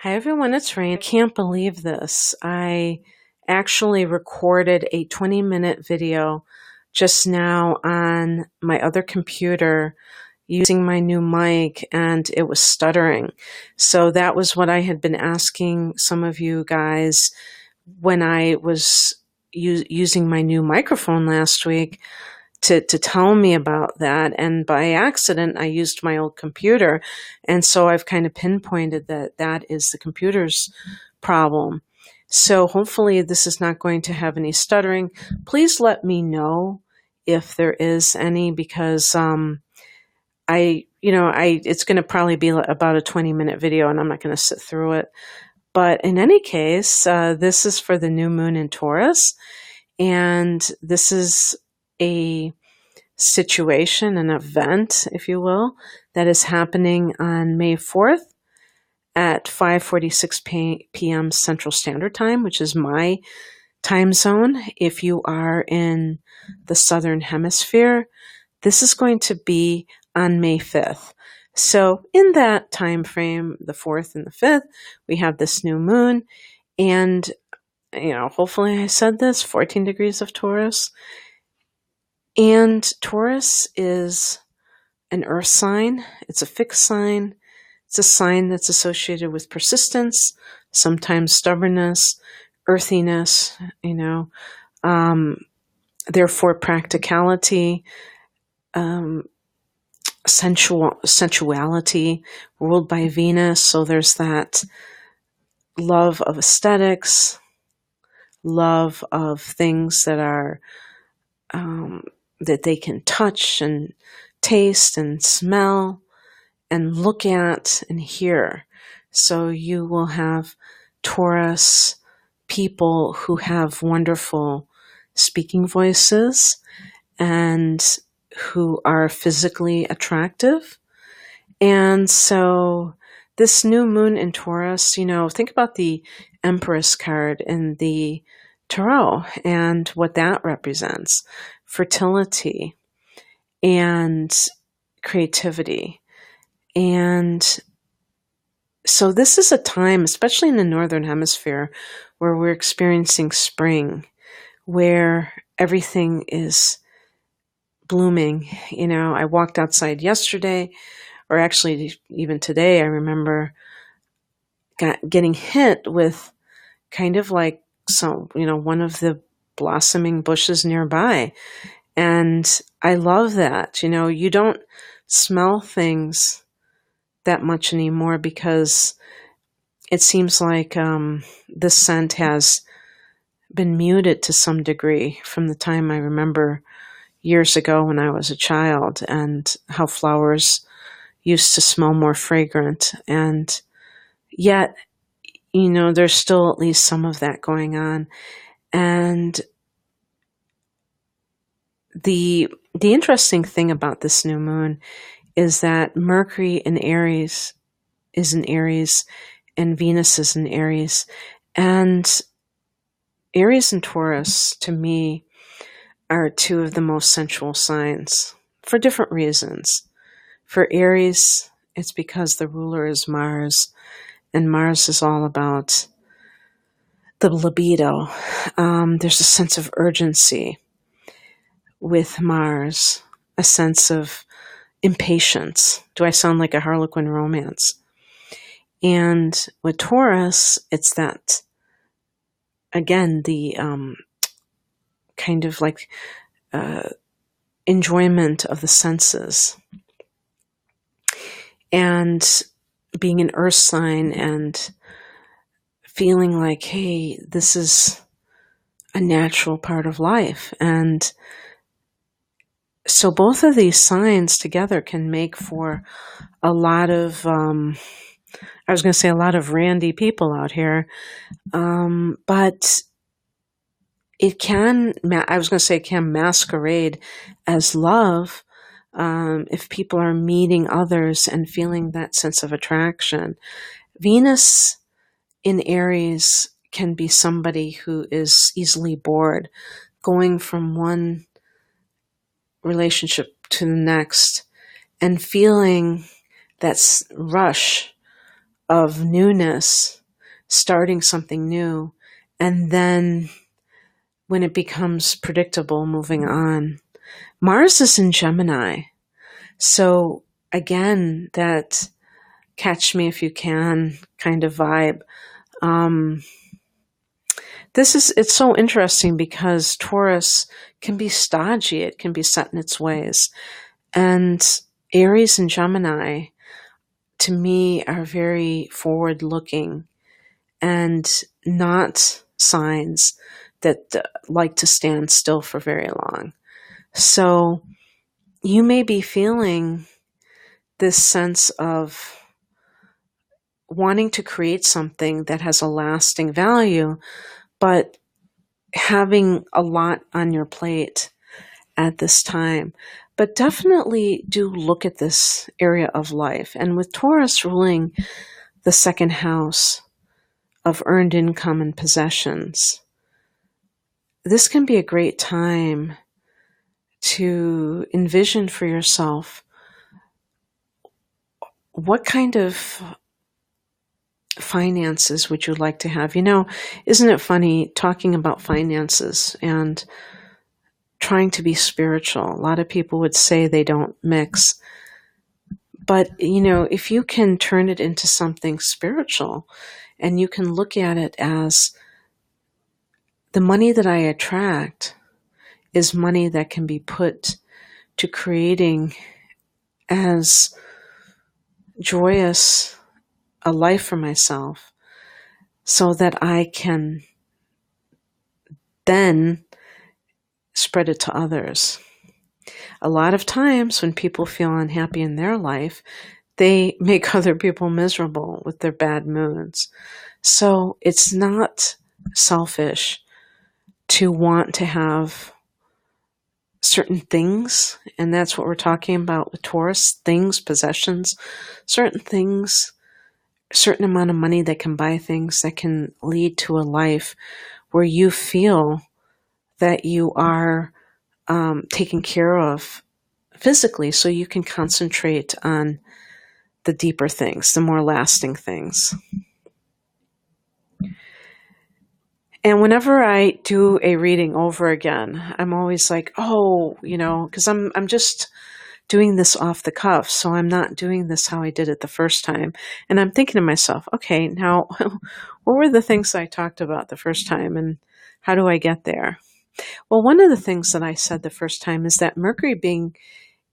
Hi everyone, it's Rain. I can't believe this. I actually recorded a 20-minute video just now on my other computer using my new mic, and it was stuttering. So that was what I had been asking some of you guys when I was using my new microphone last week to tell me about that. And by accident, I used my old computer. And so I've kind of pinpointed that that is the computer's problem. So hopefully this is not going to have any stuttering. Please let me know if there is any, because it's going to probably be about a 20-minute video and I'm not going to sit through it. But in any case, this is for the new moon in Taurus. And this is a situation, an event, if you will, that is happening on May 4th at 5:46 p.m. Central Standard Time, which is my time zone. If you are in the Southern Hemisphere, this is going to be on May 5th. So in that time frame, the 4th and the 5th, we have this new moon. And, hopefully I said this, 14 degrees of Taurus. And Taurus is an earth sign. It's a fixed sign. It's a sign that's associated with persistence, sometimes stubbornness, earthiness, therefore practicality, sensuality, ruled by Venus. So there's that love of aesthetics, love of things that are that they can touch and taste and smell and look at and hear. So you will have Taurus people who have wonderful speaking voices and who are physically attractive. And so this new moon in Taurus, think about the Empress card in the Tarot and what that represents: fertility and creativity. And so this is a time, especially in the Northern Hemisphere, where we're experiencing spring, where everything is blooming. I walked outside yesterday, or actually even today, I remember getting hit with kind of like one of the blossoming bushes nearby. And I love that. You don't smell things that much anymore because it seems like the scent has been muted to some degree from the time I remember years ago when I was a child, and how flowers used to smell more fragrant. And yet, there's still at least some of that going on. And the interesting thing about this new moon is that Mercury in Aries is in Aries and Venus is in Aries. And Aries and Taurus, to me, are two of the most sensual signs for different reasons. For Aries, it's because the ruler is Mars, and Mars is all about the libido. There's a sense of urgency with Mars, a sense of impatience. Do I sound like a Harlequin romance? And with Taurus, it's that, again, the kind of like enjoyment of the senses. And being an earth sign and feeling like, hey, this is a natural part of life. And so both of these signs together can make for a lot of, I was going to say a lot of randy people out here, but it can, I was going to say it can masquerade as love if people are meeting others and feeling that sense of attraction. Venus in Aries can be somebody who is easily bored, going from one relationship to the next and feeling that rush of newness, starting something new, and then when it becomes predictable, moving on. Mars is in Gemini. So again, that catch me if you can kind of vibe. It's so interesting because Taurus can be stodgy. It can be set in its ways. And Aries and Gemini, to me, are very forward looking and not signs that like to stand still for very long. So you may be feeling this sense of wanting to create something that has a lasting value, but having a lot on your plate at this time. But definitely do look at this area of life. And with Taurus ruling the second house of earned income and possessions, this can be a great time to envision for yourself what kind of finances would you like to have. You know, isn't it funny talking about finances and trying to be spiritual? A lot of people would say they don't mix. But, you know, if you can turn it into something spiritual and you can look at it as the money that I attract is money that can be put to creating as joyous a life for myself so that I can then spread it to others. A lot of times when people feel unhappy in their life, they make other people miserable with their bad moods. So it's not selfish to want to have certain things, and that's what we're talking about with Taurus, things, possessions, certain things, certain amount of money that can buy things that can lead to a life where you feel that you are taken care of physically, so you can concentrate on the deeper things, the more lasting things. And whenever I do a reading over again, I'm always like, oh, you know, because I'm just doing this off the cuff, so I'm not doing this how I did it the first time. And I'm thinking to myself, okay, now, what were the things I talked about the first time, and how do I get there? Well, one of the things that I said the first time is that Mercury being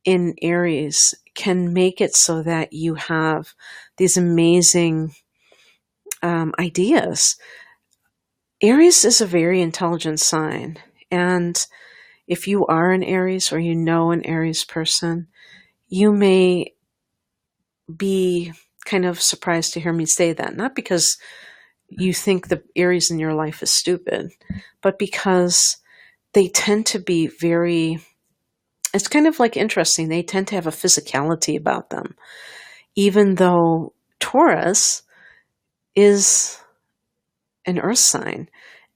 in Aries can make it so that you have these amazing ideas. Aries is a very intelligent sign, and if you are an Aries or you know an Aries person, you may be kind of surprised to hear me say that. Not because you think the Aries in your life is stupid, but because they tend to be very, it's kind of like interesting, they tend to have a physicality about them. Even though Taurus is an earth sign,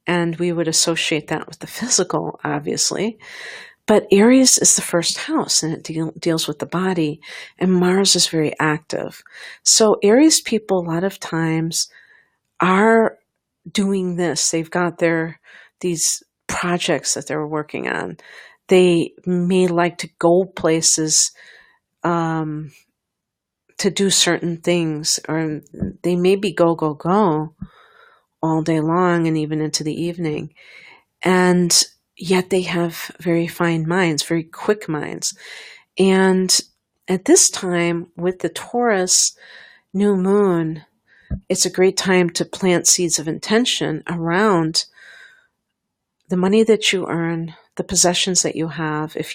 and we would associate that with the physical, obviously. But Aries is the first house, and it deals with the body, and Mars is very active. So Aries people a lot of times are doing this. They've got these projects that they're working on. They may like to go places to do certain things, or they may be go all day long and even into the evening. And yet they have very fine minds, very quick minds. And at this time, with the Taurus new moon, it's a great time to plant seeds of intention around the money that you earn, the possessions that you have. If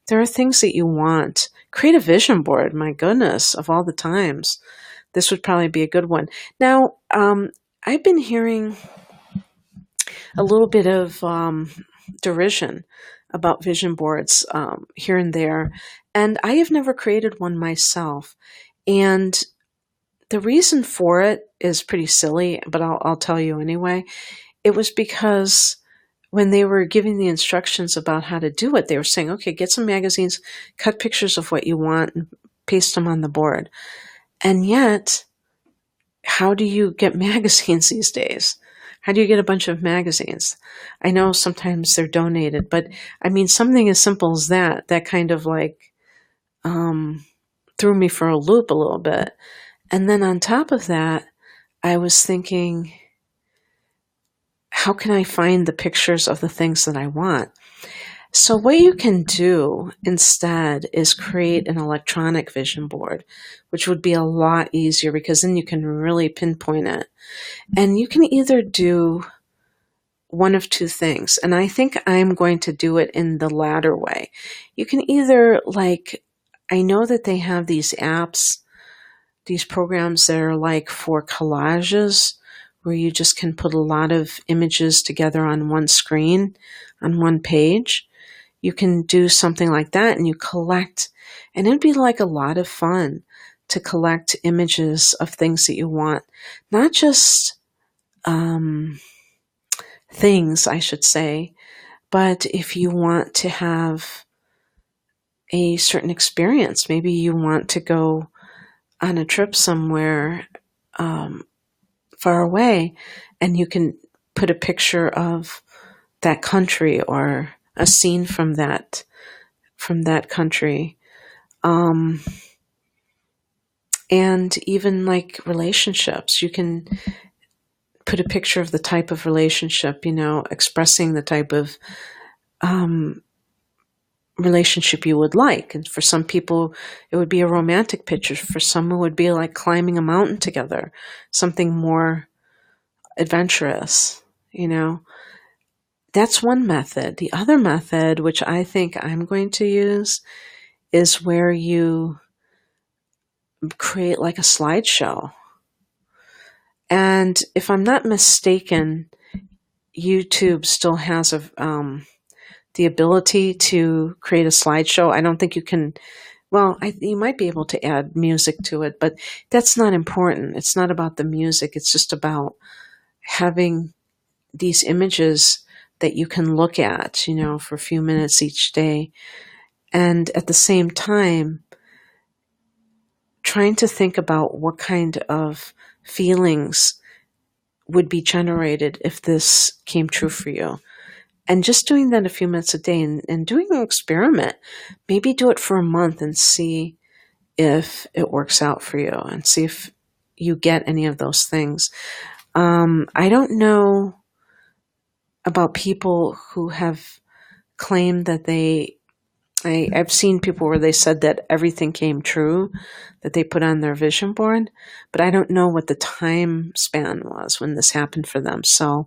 there are things that you want, create a vision board. My goodness, of all the times, this would probably be a good one. Now, I've been hearing a little bit of derision about vision boards here and there, and I have never created one myself. And the reason for it is pretty silly, but I'll tell you anyway. It was because when they were giving the instructions about how to do it, they were saying, okay, get some magazines, cut pictures of what you want, and paste them on the board. And yet, how do you get magazines these days? How do you get a bunch of magazines? I know sometimes they're donated, but I mean, something as simple as that kind of like threw me for a loop a little bit. And then on top of that, I was thinking, how can I find the pictures of the things that I want? So what you can do instead is create an electronic vision board, which would be a lot easier because then you can really pinpoint it. And you can either do one of two things, and I think I'm going to do it in the latter way. You can either, like, I know that they have these apps, these programs that are like for collages, where you just can put a lot of images together on one screen, on one page. You can do something like that and you collect, and it'd be like a lot of fun to collect images of things that you want. Not just things, I should say, but if you want to have a certain experience, maybe you want to go on a trip somewhere far away, and you can put a picture of that country or a scene from that country, and even like relationships. You can put a picture of the type of relationship, expressing the type of relationship you would like. And for some people, it would be a romantic picture. For some, it would be like climbing a mountain together, something more adventurous, That's one method. The other method, which I think I'm going to use, is where you create like a slideshow. And if I'm not mistaken, YouTube still has the ability to create a slideshow. I don't think you can, you might be able to add music to it, but that's not important. It's not about the music. It's just about having these images that you can look at, for a few minutes each day. And at the same time, trying to think about what kind of feelings would be generated if this came true for you. And just doing that a few minutes a day and doing an experiment. Maybe do it for a month and see if it works out for you and see if you get any of those things. I don't know about people who have claimed that I've seen people where they said that everything came true that they put on their vision board, but I don't know what the time span was when this happened for them. So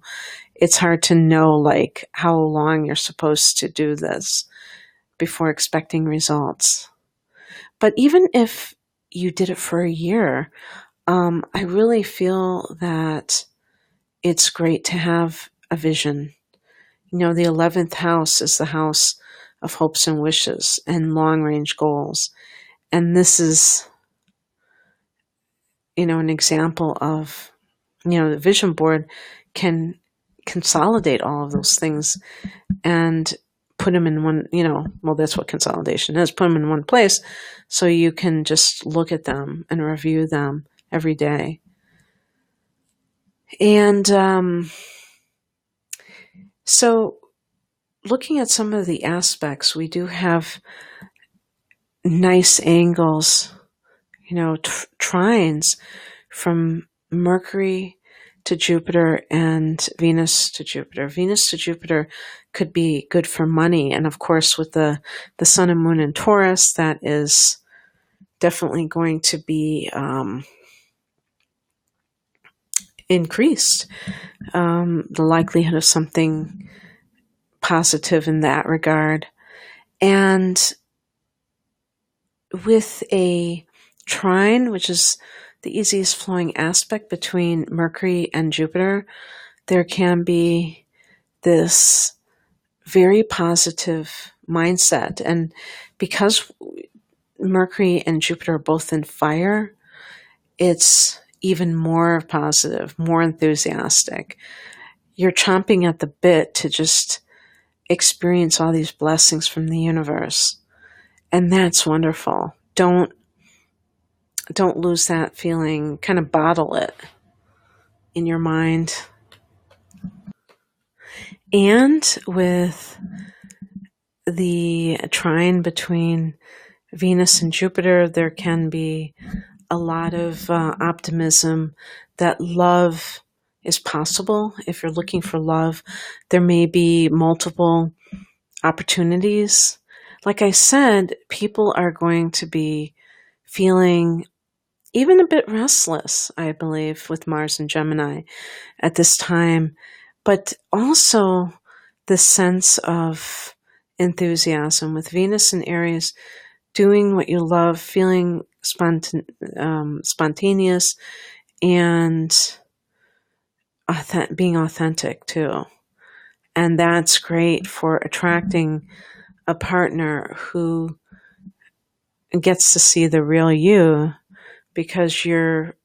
it's hard to know like how long you're supposed to do this before expecting results. But even if you did it for a year, I really feel that it's great to have a vision. The 11th house is the house of hopes and wishes and long-range goals. And this is, an example of, the vision board can consolidate all of those things and put them in one, that's what consolidation is, put them in one place so you can just look at them and review them every day. And so looking at some of the aspects, we do have nice angles, trines from Mercury to Jupiter and Venus to Jupiter. Venus to Jupiter could be good for money. And of course, with the Sun and Moon in Taurus, that is definitely going to be increased. The likelihood of something positive in that regard. And with a trine, which is the easiest flowing aspect between Mercury and Jupiter, there can be this very positive mindset. And because Mercury and Jupiter are both in fire, it's even more positive, more enthusiastic. You're chomping at the bit to just experience all these blessings from the universe. And that's wonderful. Don't don't lose that feeling. Kind of bottle it in your mind. And with the trine between Venus and Jupiter, there can be a lot of optimism that love is possible. If you're looking for love, there may be multiple opportunities. Like I said, people are going to be feeling even a bit restless, I believe, with Mars and Gemini at this time, but also the sense of enthusiasm with Venus and Aries, doing what you love, feeling spontaneous, and being authentic too. And that's great for attracting a partner who gets to see the real you, because you're,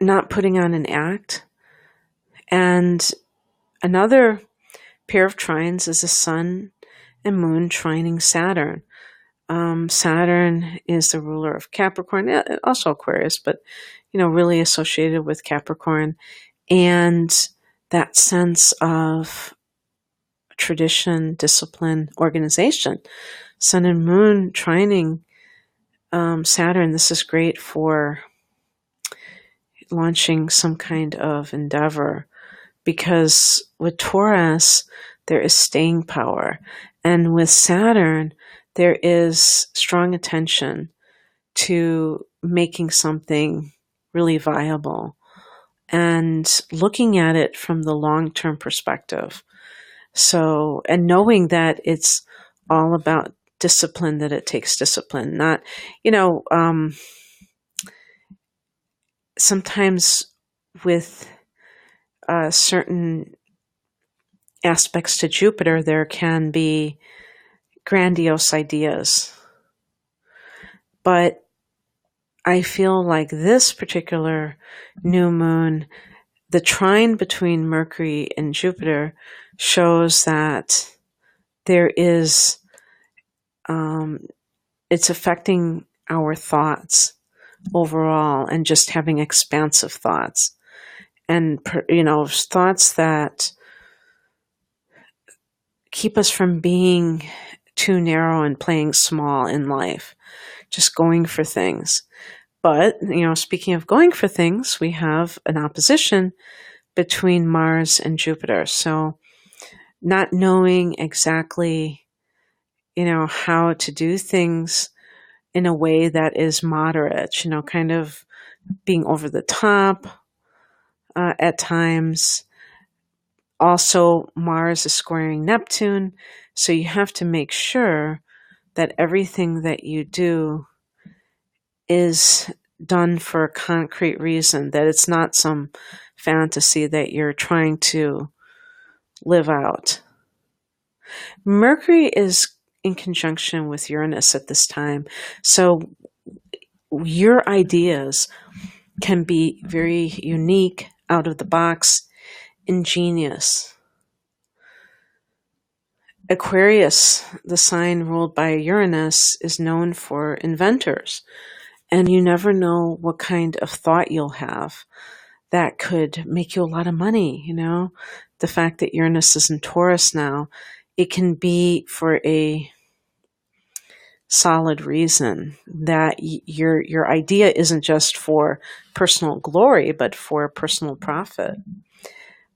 not putting on an act. And another pair of trines is the Sun and Moon trining Saturn. Saturn is the ruler of Capricorn, also Aquarius, but, really associated with Capricorn. And that sense of tradition, discipline, organization. Sun and Moon trining Saturn, this is great for launching some kind of endeavor, because with Taurus, there is staying power. And with Saturn, there is strong attention to making something really viable and looking at it from the long-term perspective. So, and knowing that it's all about discipline, that it takes discipline, not, sometimes with certain aspects to Jupiter, there can be grandiose ideas. But I feel like this particular new moon, the trine between Mercury and Jupiter, shows that there is, it's affecting our thoughts overall, and just having expansive thoughts, and, thoughts that keep us from being too narrow and playing small in life, just going for things. But, speaking of going for things, we have an opposition between Mars and Jupiter. So not knowing exactly, how to do things in a way that is moderate, kind of being over the top at times. Also, Mars is squaring Neptune, so you have to make sure that everything that you do is done for a concrete reason, that it's not some fantasy that you're trying to live out. Mercury is in conjunction with Uranus at this time, so your ideas can be very unique, out of the box, ingenious. Aquarius, the sign ruled by Uranus, is known for inventors. And you never know what kind of thought you'll have that could make you a lot of money, The fact that Uranus is in Taurus now, it can be for a solid reason, that your idea isn't just for personal glory, but for personal profit.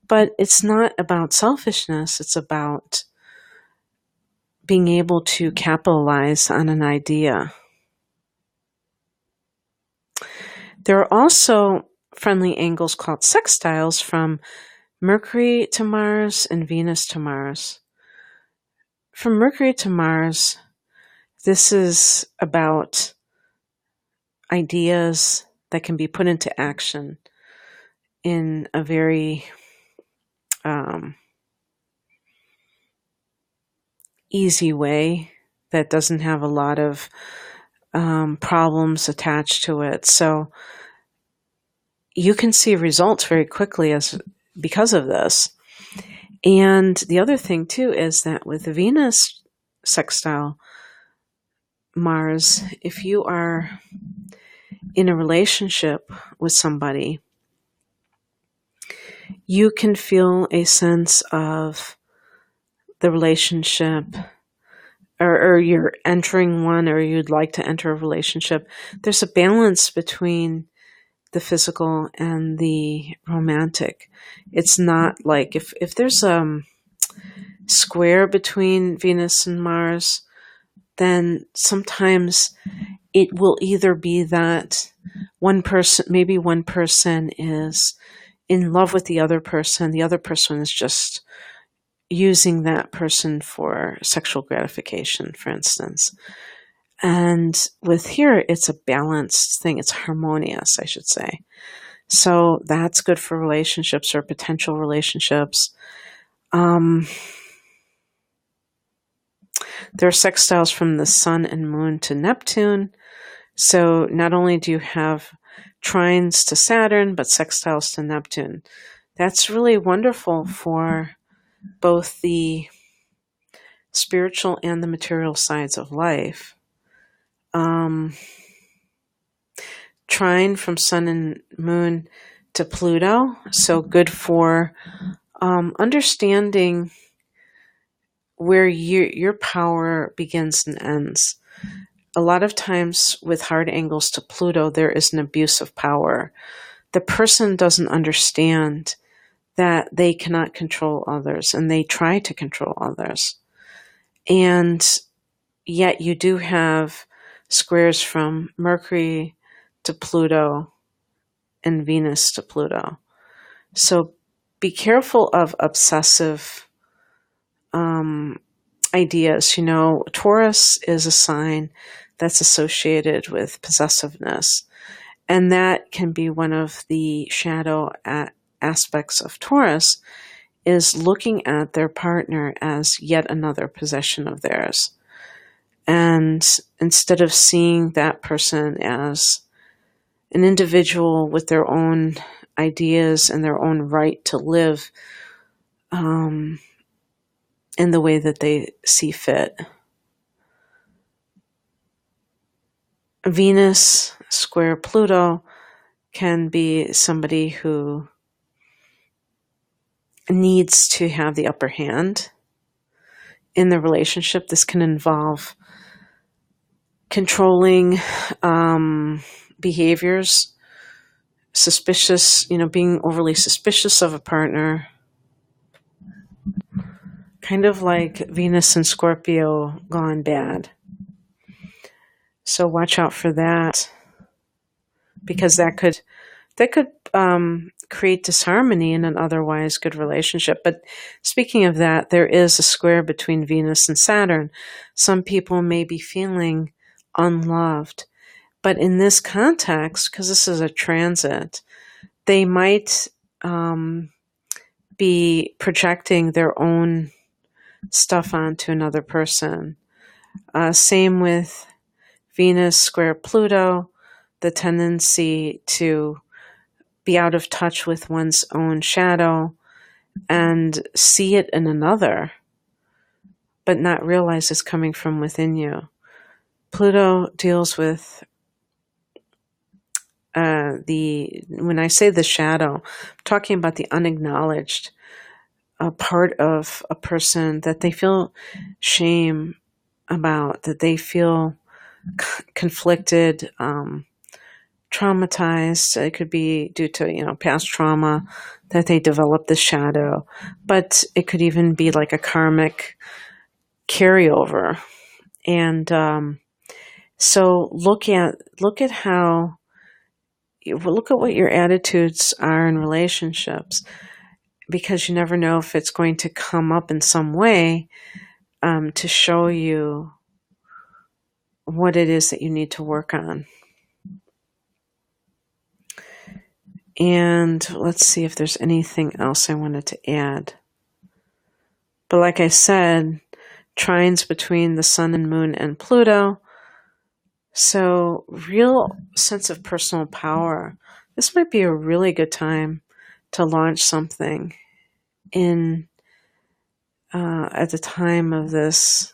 But it's not about selfishness. It's about being able to capitalize on an idea. There are also friendly angles called sextiles from Mercury to Mars and Venus to Mars. From Mercury to Mars, this is about ideas that can be put into action in a very easy way that doesn't have a lot of problems attached to it. So you can see results very quickly because of this. And the other thing too is that with Venus sextile Mars, if you are in a relationship with somebody, you can feel a sense of the relationship, or you're entering one, or you'd like to enter a relationship. There's a balance between the physical and the romantic. It's not like if there's a square between Venus and Mars, then sometimes it will either be that maybe one person is in love with the other person is just using that person for sexual gratification, for instance. And with here, it's a balanced thing. It's harmonious, I should say. So that's good for relationships or potential relationships. There are sextiles from the Sun and Moon to Neptune. So not only do you have trines to Saturn, but sextiles to Neptune. That's really wonderful for both the spiritual and the material sides of life. Trine from Sun and Moon to Pluto, so good for understanding where your power begins and ends. A lot of times with hard angles to Pluto, there is an abuse of power. The person doesn't understand that they cannot control others, and they try to control others. And yet you do have squares from Mercury to Pluto and Venus to Pluto. So be careful of obsessive ideas. Taurus is a sign that's associated with possessiveness, and that can be one of the shadow aspects of Taurus, is looking at their partner as yet another possession of theirs. And instead of seeing that person as an individual with their own ideas and their own right to live in the way that they see fit. Venus square Pluto can be somebody who needs to have the upper hand in the relationship. This can involve controlling behaviors, suspicious, being overly suspicious of a partner, kind of like Venus and Scorpio gone bad. So watch out for that, because that could create disharmony in an otherwise good relationship. But speaking of that, there is a square between Venus and Saturn. Some people may be feeling unloved, but in this context, because this is a transit, they might be projecting their own stuff onto another person. Same with Venus square Pluto, the tendency to be out of touch with one's own shadow and see it in another, but not realize it's coming from within you. Pluto deals with when I say the shadow, I'm talking about the unacknowledged part of a person that they feel shame about, that they feel conflicted, traumatized. It could be due to, past trauma that they develop the shadow, but it could even be like a karmic carryover. And so look at what your attitudes are in relationships, because you never know if it's going to come up in some way to show you what it is that you need to work on. And let's see if there's anything else I wanted to add. But like I said, trines between the Sun and Moon and Pluto. So real sense of personal power. This might be a really good time to launch something at the time of this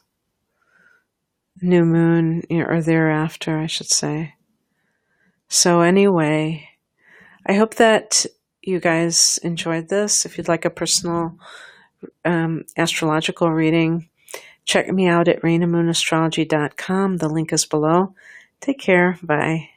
new moon, or thereafter, I should say. So anyway, I hope that you guys enjoyed this. If you'd like a personal astrological reading, check me out at rainamoonastrology.com. The link is below. Take care. Bye.